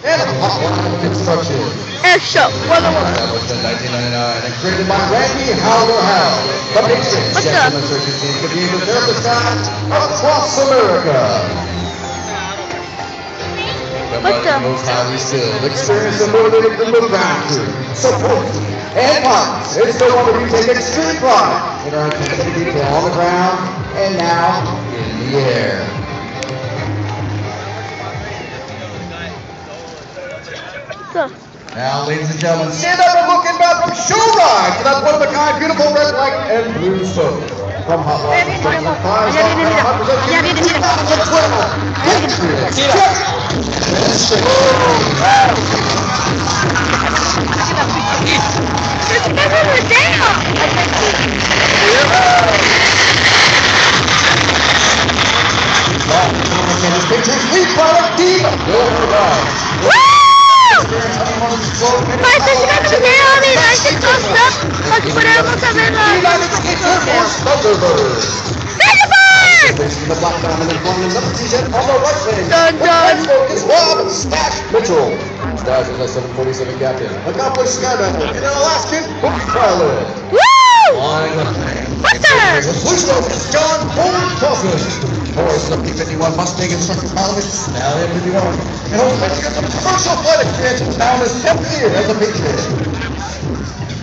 and Hot Line Construction. Airship 101. Established in 1999 and created by Randy Howler Howe. The Patriots What's jet up? demonstration team could be able to serve the sky across America. What's up? Most highly skilled, experienced, and motivated from the ground crew, support, and pilots. It's no wonder we take extreme pride in our attention to detail on the ground and now in the air. What's up? Now, ladies and gentlemen, stand up and look inbound from show ride to that one-of-a-kind, beautiful red, white, and blue smoke. From Hot Line Construction, prize Allá viene, mira. Allá viene, mira. 2012 Patriots Jet Demonstration. It's never the down. Patriots lead pilot Dean Woo! Mas está chegando o video, amigo. A gente gosta. Nós podemos saber lá. United States Air Force Thunderbird. Thunderbird! The black diamond and one in the position on the right wing. Dun, dun. Is Rob Stash Mitchell. Stash is a 747 captain, accomplished skydiver, and an Alaskan boogie pilot. Woo! Flying left wing. Buster! The blue smoke is John Ford Coffin. Morris, the P-51 Mustang instructor pilot, now M-51. And holds Michigan's commercial flight experience now as 10th year as a Patriot.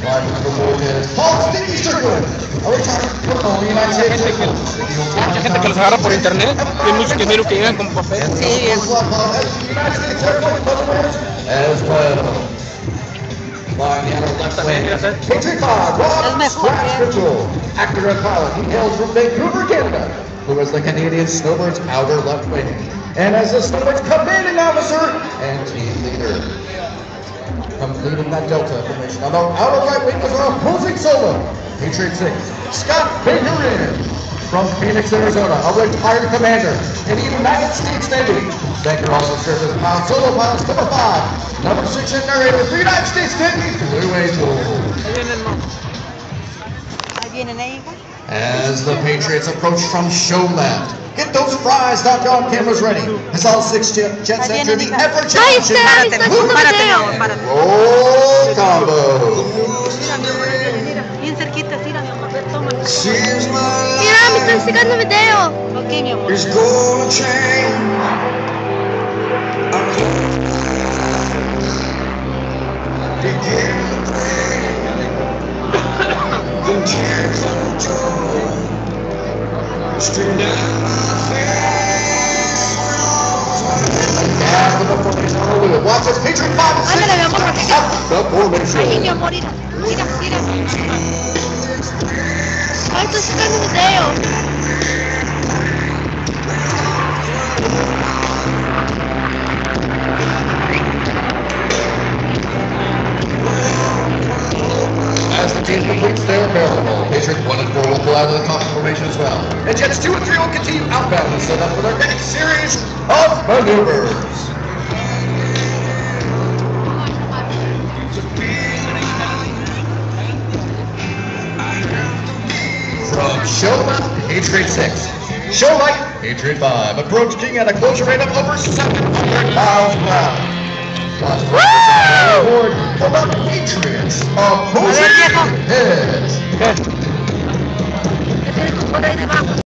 Flying number 4 is Paul Sticky Strickland, a retired colonel of the United States Air Force. Mucha gente que los agarra por internet, y hay muchos que miro que llegan con papel. Sí, as well. Flying the outer left wing. Patriot 5, Rob Stash Mitchell, actor and pilot. He hails from Vancouver, Canada, who is the Canadian Snowbird's outer left wing, and as the Snowbird's commanding officer and team leader. Completing that Delta formation on the outer right wing is our opposing solo, Patriot 6, Scott Baker from Phoenix, Arizona, a retired commander in the United States Navy. Baker also served as pilot, solo pilot number 5, number 6 and narrator for the United States Navy, Blue Angel. As the Patriots approach from show left, get those fries, .com cameras ready. As all 6 jets enter the ever-challenging roll combo. Bien cerquita, tira, mi amor, toma. Mira, me están sacando video. Ok, mi amor. It's gonna change. Watch this, Patriot 5 and 6. Ándale, mi amor, porque ya. The formation. Ahí, mi amor, mira. Mira, mira. Ay, estoy sacando video. As the team completes their barrel roll, Patriots 1 and 4 will pull out of the top formation as well. And Jets 2 and 3 will continue outbound and set up for their next series of maneuvers. From show left, Patriot 6. Show right, Patriot 5. Approaching at a closure rate of over 700 miles per hour. Award for the Patriots opposing heads.